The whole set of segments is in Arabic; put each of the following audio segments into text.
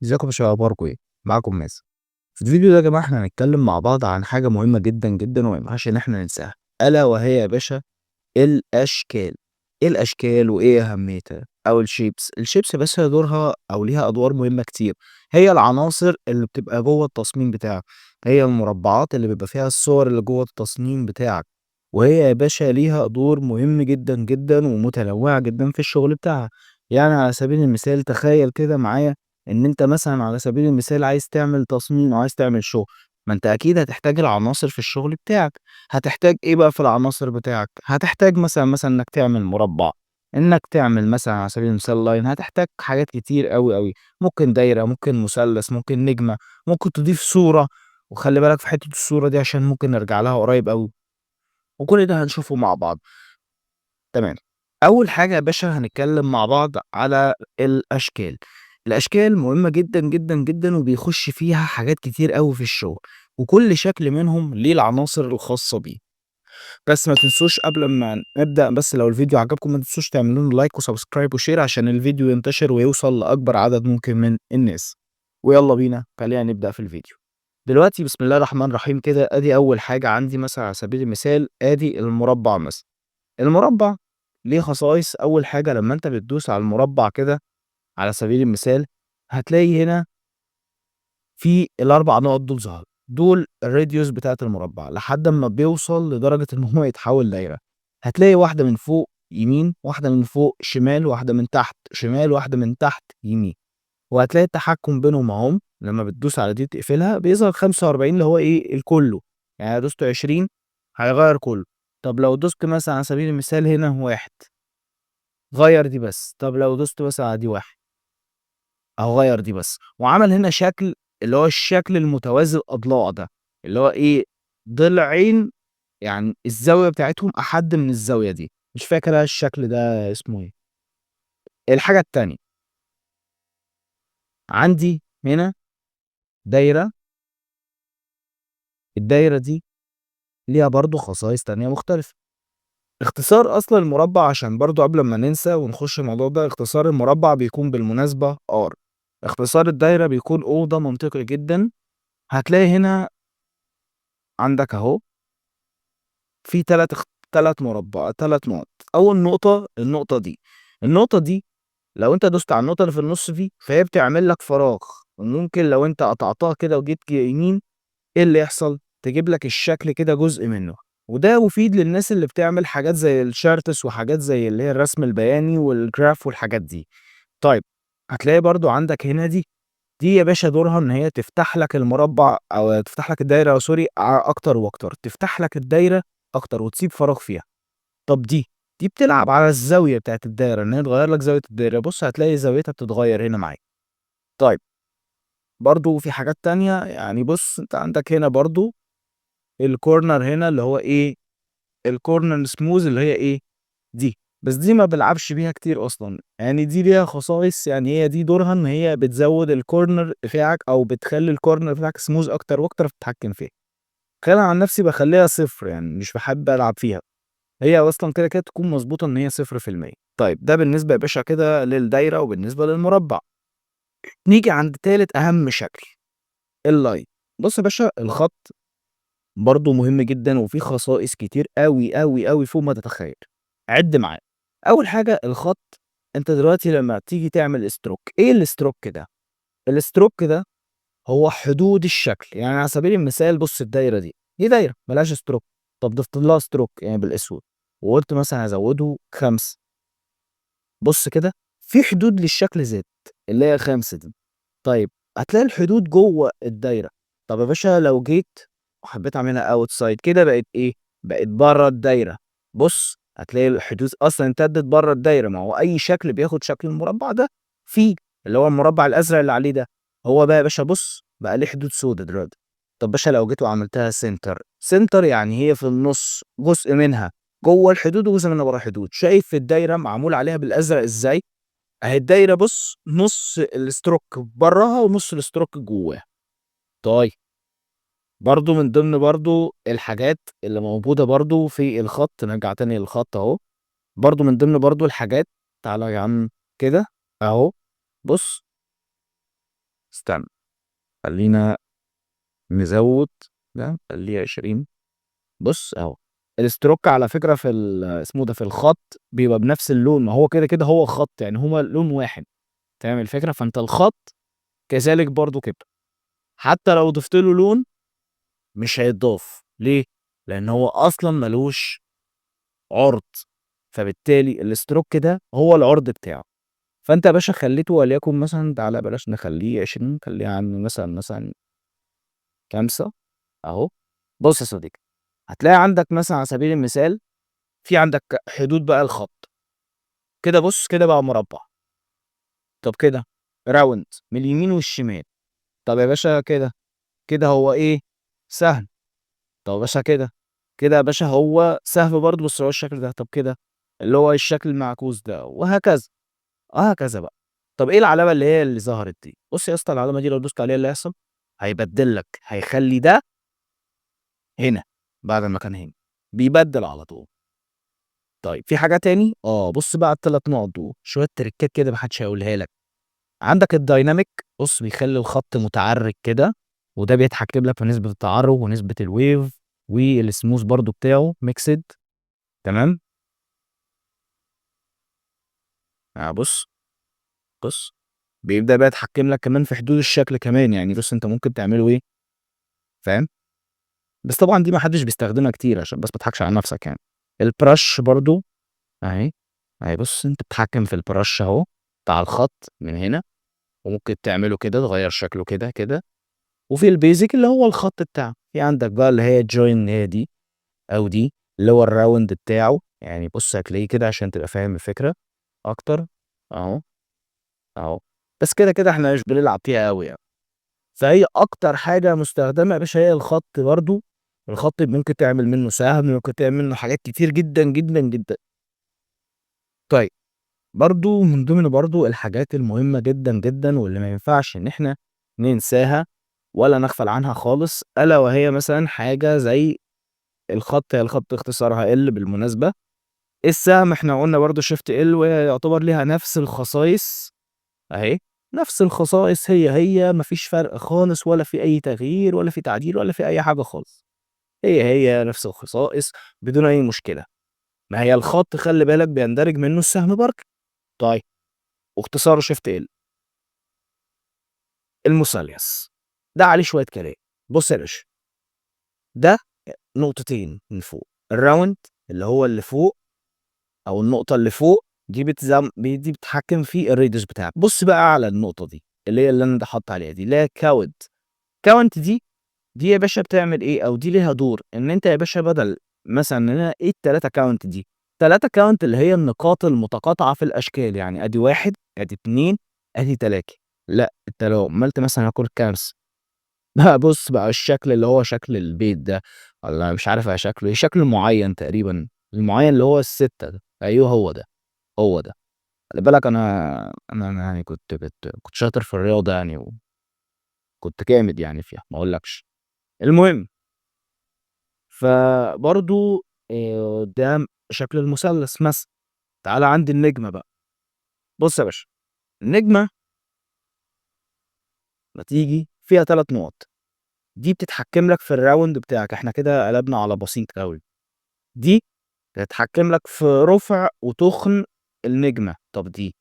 ازيكم يا شباب، اخباركم ايه؟ معاكم مازن. في الفيديو ده يا جماعه احنا هنتكلم مع بعض عن حاجه مهمه جدا جدا وما ينفعش ان احنا ننساها، الا وهي يا باشا الاشكال. ايه الاشكال وايه اهميتها؟ او الشيبس بس هي دورها او ليها ادوار مهمه كتير. هي العناصر اللي بتبقى جوه التصميم بتاعك، هي المربعات اللي بيبقى فيها الصور اللي جوه التصميم بتاعك، وهي يا باشا ليها دور مهم جدا جدا ومتنوعه جدا في الشغل بتاعها. يعني على سبيل المثال تخيل كده معايا ان انت مثلا على سبيل المثال عايز تعمل تصميم او عايز تعمل شغل، ما انت اكيد هتحتاج العناصر في الشغل بتاعك. هتحتاج إيه بقى في العناصر بتاعك؟ هتحتاج مثلًا إنك تعمل مربع، إنك تعمل مثلًا على سبيل المثال line، هتحتاج حاجات كتير أوي، أوي، ممكن دايرة، ممكن مثلث، ممكن نجمة، ممكن تضيف صورة، وخلّي بالك في حتّة الصورة دي عشان ممكن نرجع لها قريب أوي، وكل ده هنشوفه مع بعض. تمام. أول حاجة يا باشا هنتكلم مع بعض على الأشكال. الأشكال مهمة جدًا، جدًا، جدًا، وبيخش فيها حاجات كتير أوي في الشغل، وكل شكل منهم ليه العناصر الخاصة بيه. بس ما تنسوش قبل ما نبدأ، بس لو الفيديو عجبكم ما تنسوش تعملوا له لايك وسبسكرايب وشير عشان الفيديو ينتشر ويوصل لأكبر عدد ممكن من الناس. ويلا بينا خلينا نبدأ في الفيديو. دلوقتي بسم الله الرحمن الرحيم كده ادي اول حاجة عندي مثلا على سبيل المثال ادي المربع مثلا. المربع ليه خصائص. اول حاجة لما انت بتدوس على المربع كده على سبيل المثال هتلاقي هنا في الاربع نقط دول ظهروا، دول الراديوس بتاعة المربع لحد أمّا بيوصل لدرجة إن هو يتحول دايرة. هتلاقي واحدة من فوق يمين، واحدة من فوق شمال، واحدة من تحت شمال، واحدة من تحت يمين، وهتلاقي التحكم بينهم أهُم. لمّا بتدوس على دي تقفلها بيظهر 45 اللي هو إيه الكُلّه، يعني لو دوست 20 هيغيّر كُلّه. طب لو دوست مثلًا على سبيل المثال هنا 1 غيّر دي بس، طب لو دوست مثلًا على دي 1 هاغيّر دي بس، وعمل هنا شكل اللي هو الشكل المتوازي الأضلاع ده، اللي هو إيه، ضلعين يعني الزاوية بتاعتهم أحَدّ من الزاوية دي، مش فاكر أنا الشكل ده اسمه إيه. الحاجة التانية، عندي هنا دايرة، الدايرة دي ليها برضه خصائص تانية مختلفة. اختصار أصلًا المربع عشان برضه قبل ما ننسى ونخش الموضوع ده، اختصار المربع بيكون بالمناسبة R، اختصار الدايرة بيكون O، ده منطقي جدًا. هتلاقي هنا عندك أهو في 3 نقط. أول نقطة النقطة دي، النقطة دي لو أنت دوست على النقطة اللي في النُص دي، فهي بتعمل لك فراغ، وممكن لو أنت قطعتها كده وجيت يمين، إيه اللي يحصل؟ تجيب لك الشكل كده جزء منه، وده مفيد للناس اللي بتعمل حاجات زي الcharts وحاجات زي اللي هي الرسم البياني والgraph والحاجات دي. طيب، هتلاقي برضه عندك هنا دي يا باشا دورها إن هي تفتح لك المربع أو تفتح لك الدايرة سوري أكتر وأكتر، تفتح لك الدايرة أكتر وتسيب فراغ فيها. طب دي بتلعب على الزاوية بتاعة الدايرة، إن هي تغيّر لك زاوية الدايرة، بُص هتلاقي زاويتها بتتغيّر هنا معاك. طيب، برضه في حاجات تانية، يعني بُص أنت عندك هنا برضه الcorner هنا اللي هو إيه، الcorner smooth اللي هي إيه، دي، بس دي ما بالعبش بيها كتير أصلًا، يعني دي ليها خصائص، يعني هي دي دورها إن هي بتزوّد الcorner بتاعك أو بتخلّي الcorner بتاعك smooth أكتر وأكتر فتتحكم فيها. أنا عن نفسي باخلّيها 0، يعني مش باحب ألعب فيها. هي أصلًا كده، كده تكون مضبوطة إن هي 0%. طيب ده بالنسبة يا باشا كده للدايرة وبالنسبة للمربع. نيجي عند تالت أهم شكل، الline. بُص يا باشا الخط برضه مهم جدًا وفيه خصائص كتير أوي، أوي، أوي فوق ما تتخيل. عِد معايا. أول حاجة الخط، أنت دلوقتي لمّا تيجي تعمل stroke، إيه الstroke ده؟ الstroke ده هو حدود الشكل، يعني على سبيل المثال بُص الدايرة دي دايرة ما لهاش stroke، طب ضِفت لها stroke يعني بالأسود، وقُلت مثلًا هازوّده 5، بُص كده في حدود للشكل زادت، اللي هي 5 دي. طيب هتلاقي الحدود جوّه الدايرة. طب يا باشا لو جيت وحبيت أعملها outside كده بقت إيه، بقت برّه الدايرة. بُص هتلاقي الحدود أصلًا امتدت برّه الدايرة، ما هو أي شكل بياخد شكل المربع ده فيه، اللي هو المربع الأزرق اللي عليه ده، هو بقى يا باشا بُص بقى ليه حدود سودا دلوقتي. طب باشا لو جيت وعملتها center يعني هي في النُص جزء منها جوّه الحدود وجزء منها برّه الحدود، شايف الدايرة معمول عليها بالأزرق إزاي؟ أهي الدايرة بُص نُص الstroke برّاها ونُص الstroke جواها. طيب، برضه من ضمن برضه الحاجات اللي موجودة برضه في الخط، نرجع تاني للخط أهو، برضه من ضمن برضه الحاجات، تعالَ يا عم كده أهو، بُص استنى خلّينا نزوّد ده نخلّيه 20. بُص أهو، الstroke على فكرة في اسمه ده في الخط بيبقى بنفس اللون، ما هو كده هو خط، يعني هو لون واحد، فاهم الفكرة؟ فأنت الخط كذلك برضه كده، حتى لو ضِفت له لون مش هيتضاف، ليه؟ لإن هو أصلًا ما لوش عُرض، فبالتالي الstroke ده هو العُرض بتاعه. فأنت يا باشا خلّيته وليكن مثلًا تعالَ بلاش نخلّيه 20 خلّيه يا عم مثلًا 5 أهو. بُص يا صديقي، هتلاقي عندك مثلًا على سبيل المثال في عندك حدود بقى الخط، كده بُص كده بقى مربع، طب كده round من اليمين والشمال، طب يا باشا كده، كده هو إيه، سهم، طب يا باشا كده، كده يا باشا هو سهم برضه بس هو الشكل ده، طب كده اللي هو الشكل المعكوس ده وهكذا، وهكذا بقى. طب إيه العلامة اللي هي اللي ظهرت دي؟ بُص يا اسطى العلامة دي لو دوست عليها إيه اللي هيحصل؟ هيبدِّل لك، هيخلّي ده هنا بعد ما كان هنا، بيبدِّل على طول. طيب في حاجة تاني؟ بُص بقى على ال3 نقط دول، شوية تريكات كده ما حدش هيقولها لك. عندك الdynamic بُص بيخلّي الخط متعرِّج كده، وده بيتحكم لك في نسبة التعرُّج ونسبة الwave والsmooth برضه بتاعه mixed تمام؟ بُص، بُص، بيبدأ بقى يتحكم لك كمان في حدود الشكل كمان، يعني بُص أنت ممكن تعمله إيه، فاهم؟ بس طبعًا دي ما حدش بيستخدمها كتير عشان بس ما تضحكش على نفسك يعني. الbrush برضه أهي، أهي بُص أنت بتتحكم في الbrush أهو بتاع الخط من هنا، وممكن تعمله كده تغيّر شكله كده، وفي الbasic اللي هو الخط بتاعك، في عندك بقى اللي هي join اللي هي دي أو دي، اللي هو الround بتاعه، يعني بُص هتلاقيه كده عشان تبقى فاهم الفكرة أكتر، أهو، أهو، بس كده إحنا مش بنلعب فيها أوي يعني. فهي أكتر حاجة مستخدمة يا باشا هي الخط برضه، الخط ممكن تعمل منه سهم، ممكن تعمل منه حاجات كتير جدًا. طيب برضه من ضمن برضه الحاجات المهمة جدًا واللي ما ينفعش إن إحنا ننساها ولا نغفل عنها خالص، ألا وهي مثلًا حاجة زي الخط، هي الخط اختصارها L بالمناسبة، السهم إحنا قُلنا برضه shift L وهي يعتبر ليها نفس الخصائص أهي، نفس الخصائص هي ما فيش فرق خالص ولا في أي تغيير ولا في تعديل ولا في أي حاجة خالص، هي نفس الخصائص بدون أي مشكلة، ما هي الخط خلّي بالك بيندرج منه السهم برضه، طيب واختصاره shift L. المثلث، ده عليه شوية كلام، بُص يا باشا، ده نقطتين من فوق، الround اللي هو اللي فوق أو النقطة اللي فوق دي بتتحكم في الradius بتاعك، بُص بقى على النقطة دي اللي أنا حاطط عليها دي اللي هي count دي يا باشا بتعمل إيه أو دي ليها دور إن أنت يا باشا بدل مثلًا إن أنا إيه ال3 count دي، 3 count اللي هي النقاط المتقاطعة في الأشكال، يعني أدي 1 أدي 2 أدي 3 لأ، أنت لو عملت مثلًا هاكل كام لأ بُص بقى الشكل اللي هو شكل البيت ده، والّا مش عارف على شكله إيه، شكل معيّن تقريبًا، المعيّن اللي هو ال6 ده، أيوه هو ده، هو ده. خلي بالك أنا يعني كنت شاطر في الرياضة يعني وكنت جامد يعني فيها ما أقولكش. المهم، فبرضه ده شكل المثلث مثلًا، تعالَ عند النجمة بقى، بُص يا باشا، النجمة أمّا تيجي فيها 3 نقط، دي بتتحكم لك في الround بتاعك، إحنا كده قلبنا على بسيط أوي، دي تتحكم لك في رُفع وتُخن النجمة، طب دي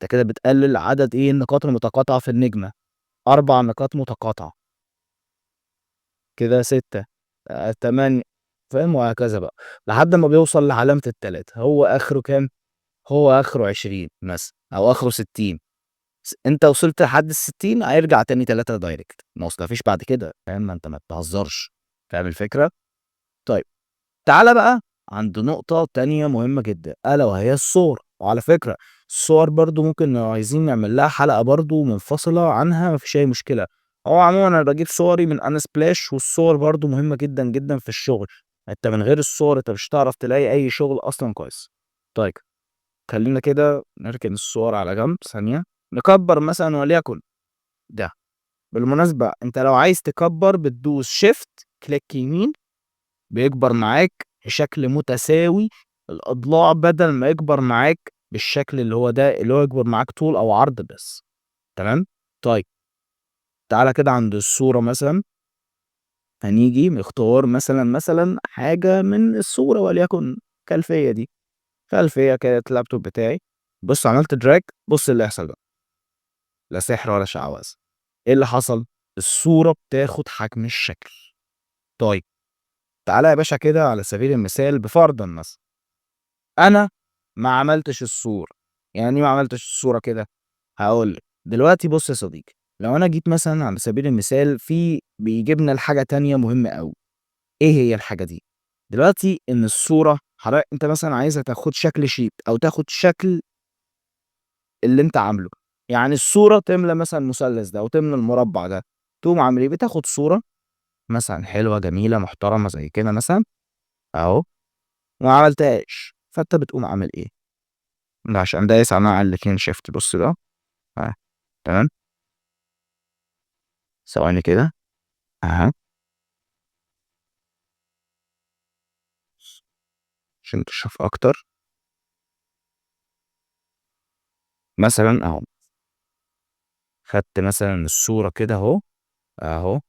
أنت كده بتقلل عدد النقاط المتقاطعة في النجمة، 4 نقاط متقاطعة، كده 6 8 فاهم؟ وهكذا بقى، لحد ما بيوصل لعلامة ال3 هو آخره كام؟ هو آخره 20 مثلًا أو آخره 60 أنت وصلت لحد ال60 هيرجع تاني 3 direct ما فيش بعد كده، فاهم؟ ما أنت ما بتهزرش، فاهم الفكرة؟ طيب تعالَ بقى عند نقطة تانية مهمة جدًا، ألا وهي الصور، وعلى فكرة الصور برضه ممكن لو عايزين نعمل لها حلقة برضه منفصلة عنها ما فيش أي مشكلة، هو عمومًا أنا باجيب صوري من unsplash والصور برضه مهمة جدًا في الشغل، أنت من غير الصور أنت مش هتعرف تلاقي أي شغل أصلًا كويس. طيب خلّينا كده نركن الصور على جنب ثانية، نكبّر مثلًا وليكن ده، بالمناسبة أنت لو عايز تكبّر بتدوس shift كليك يمين بيكبر معاك بشكل متساوي الأضلاع بدل ما يكبر معاك بالشكل اللي هو ده، اللي هو يكبر معاك طول أو عرض بس، تمام؟ طيب تعالَ كده عند الصورة مثلًا، هنيجي نختار مثلًا حاجة من الصورة وليكن خلفية دي، خلفية كانت اللابتوب بتاعي، بُص عملت drag بُص اللي هيحصل بقى، لا سحر ولا شعوذة، إيه اللي حصل؟ الصورة بتاخد حجم الشكل. طيب تعالَ يا باشا كده على سبيل المثال بفرضًا مثلًا، أنا ما عملتش الصورة، يعني إيه ما عملتش الصورة كده؟ هاقول لك، دلوقتي بُص يا صديقي، لو أنا جيت مثلًا على سبيل المثال بيجيبنا لحاجة تانية مهمة أوي، إيه هي الحاجة دي؟ دلوقتي إن الصورة حضرتك أنت مثلًا عايزها تاخد شكل shape أو تاخد شكل اللي أنت عامله، يعني الصورة تملى مثلًا المثلث ده أو تملى المربع ده، تقوم عامل إيه؟ بتاخد صورة مثلًا حلوة جميلة محترمة زي كده مثلًا أهو، وما عملتهاش، فأنت بتقوم عامل إيه؟ ده عشان دايس على الاتنين shift بُص ده، تمام، ثواني كده، أها، عشان تشوف أكتر، مثلًا أهو، خدت مثلًا الصورة كده أهو، أهو،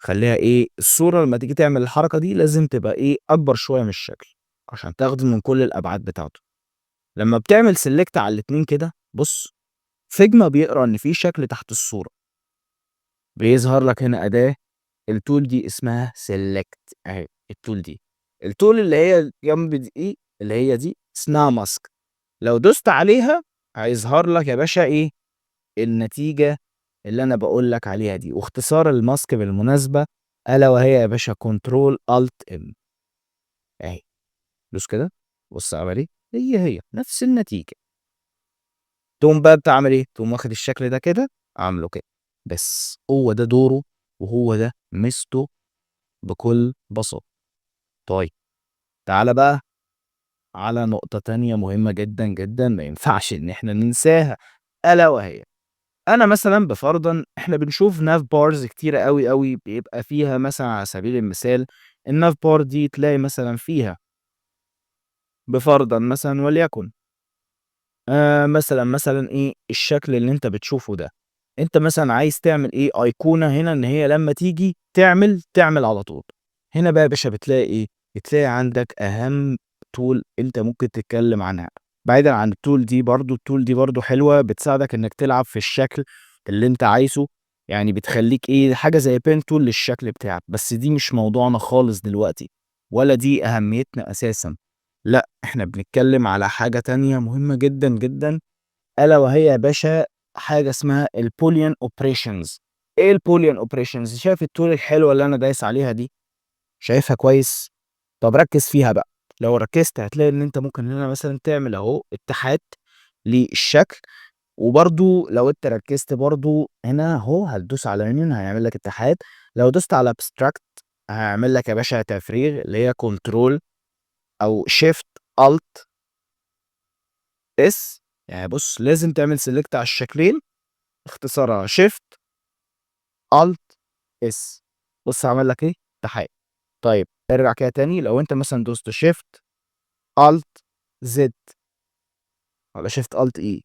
خلّيها إيه، الصورة لمّا تيجي تعمل الحركة دي لازم تبقى إيه، أكبر شوية من الشكل، عشان تاخده من كل الأبعاد بتاعته. لمّا بتعمل select على الاتنين كده، بُص، Figma بيقرا إن في شكل تحت الصورة، بيظهر لك هنا أداة الtool دي اسمها select أهي الtool دي. الtool اللي هي جنب دي اللي هي دي اسمها mask، لو دوست عليها هيظهر لك يا باشا إيه، النتيجة اللي أنا باقول لك عليها دي، واختصار الmask بالمناسبة ألا وهي يا باشا control alt M أهي، دوس كده، بُص عمل إيه، هي نفس النتيجة. تقوم بقى أنت عامل إيه، تقوم واخد الشكل ده كده عامله كده، بس هو ده دوره وهو ده ميزته بكل بساطة. طيب تعالَ بقى على نقطة تانية مهمة جدًا ما ينفعش إن إحنا ننساها، ألا وهي أنا مثلًا بفرضًا إحنا بنشوف nav bars كتيرة أوي بيبقى فيها مثلًا على سبيل المثال الNav bar دي تلاقي مثلًا فيها بفرضًا مثلًا وليكن مثلًا إيه، الشكل اللي أنت بتشوفه ده، أنت مثلًا عايز تعمل إيه، أيقونة هنا إن هي لمّا تيجي تعمل على طول. هنا بقى يا باشا بتلاقي إيه، بتلاقي عندك أهم tool أنت ممكن تتكلم عنها، بعيدًا عن الtool دي برضه حلوة بتساعدك إنك تلعب في الشكل اللي أنت عايزه، يعني بتخلّيك إيه، حاجة زي pen tool للشكل بتاعك، بس دي مش موضوعنا خالص دلوقتي، ولا دي أهميتنا أساسًا. لأ، إحنا بنتكلّم على حاجة تانية مهمة جدًا، ألا وهي يا باشا حاجة اسمها الboolean operations. إيه الboolean operations؟ شايف الtool الحلوة اللي أنا دايس عليها دي، شايفها كويس؟ طب ركّز فيها بقى، لو ركّزت هتلاقي إن أنت ممكن هنا مثلًا تعمل أهو اتحاد للشكل، وبرضه لو أنت ركّزت برضه هنا أهو هتدوس على union هيعمل لك اتحاد، لو دوست على abstract هيعمل لك يا باشا تفريغ اللي هي control أو shift alt S، يعني بُص لازم تعمل select على الشكلين، اختصارها shift alt S، بُص عمل لك إيه، تحالف. طيب ارجع كده تاني لو أنت مثلًا دوست shift alt Z والّا shift alt E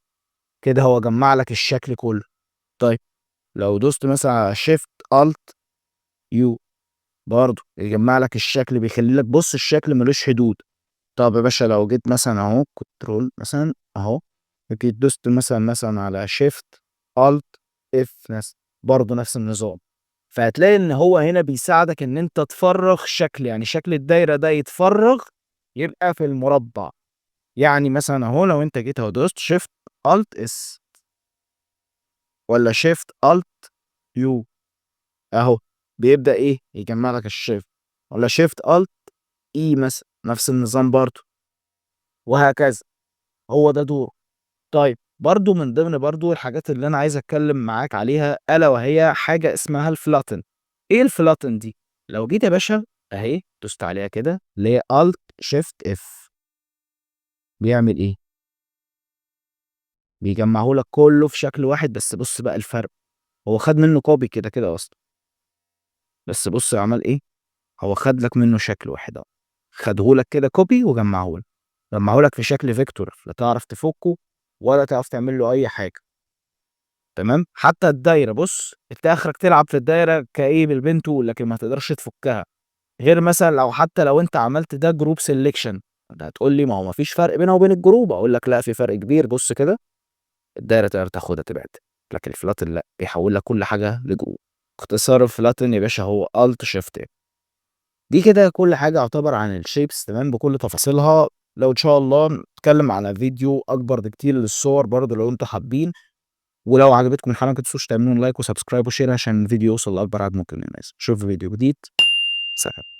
كده هو جمّع لك الشكل كلّه. طيب لو دوست مثلًا على shift alt U برضه يجمّع لك الشكل بيخلّي لك بُص الشكل ما لوش حدود. طب يا باشا لو جيت مثلًا أهو control مثلًا أهو، جيت دوست مثلًا على shift alt F مثلًا، برضه نفس النظام، فهتلاقي إن هو هنا بيساعدك إن أنت تفرّغ شكل، يعني شكل الدايرة ده يتفرّغ يبقى في المربع، يعني مثلًا أهو لو أنت جيت أهو دوست shift alt S والّا shift alt U أهو، بيبدأ إيه، يجمّع لك الshift والّا shift alt E مثلًا، نفس النظام برضه، وهكذا، هو ده دوره. طيب برضه من ضمن برضه الحاجات اللي أنا عايز أتكلّم معاك عليها ألا وهي حاجة اسمها الflatten. إيه الflatten دي؟ لو جيت يا باشا أهي دوست عليها كده اللي هي alt shift F بيعمل إيه؟ بيجمّعه لك كلّه في شكل واحد بس بُص بقى الفرق، هو خَد منّه copy كده أصلًا، بس بُص عمل إيه، هو خَد لك منّه شكل واحد أهو، خده لك كده copy وجمّعه لك، جمّعه لك في شكل vector لا تعرف تفُكّه ولا تعرف تعمل له أي حاجة. تمام. حتى الدايره بص انت اخرك تلعب في الدايره كايه بالبين تول، لكن ما تقدرش تفكها. غير مثلا لو حتى لو انت عملت ده جروب سيلكشن، انت هتقول لي ما هو ما فيش فرق بينه وبين الجروب، اقول لك لا في فرق كبير. بص كده الدايره تقدر تاخدها تبعد، لكن الفلاتن لا، بيحول لك كل حاجه لجروب. اختصار الفلاتن يا باشا هو الت شيفت. دي كده كل حاجه يعتبر عن الشيبس تمام بكل تفاصيلها. لو ان شاء الله نتكلم على فيديو اكبر بكتير للصور برضه لو انتوا حابين. ولو عجبتكم الحلقه ما تنسوش تعملوا لايك وسبسكرايب وشير عشان الفيديو يوصل لاكبر عدد ممكن من الناس. شوف فيديو جديد. سلام.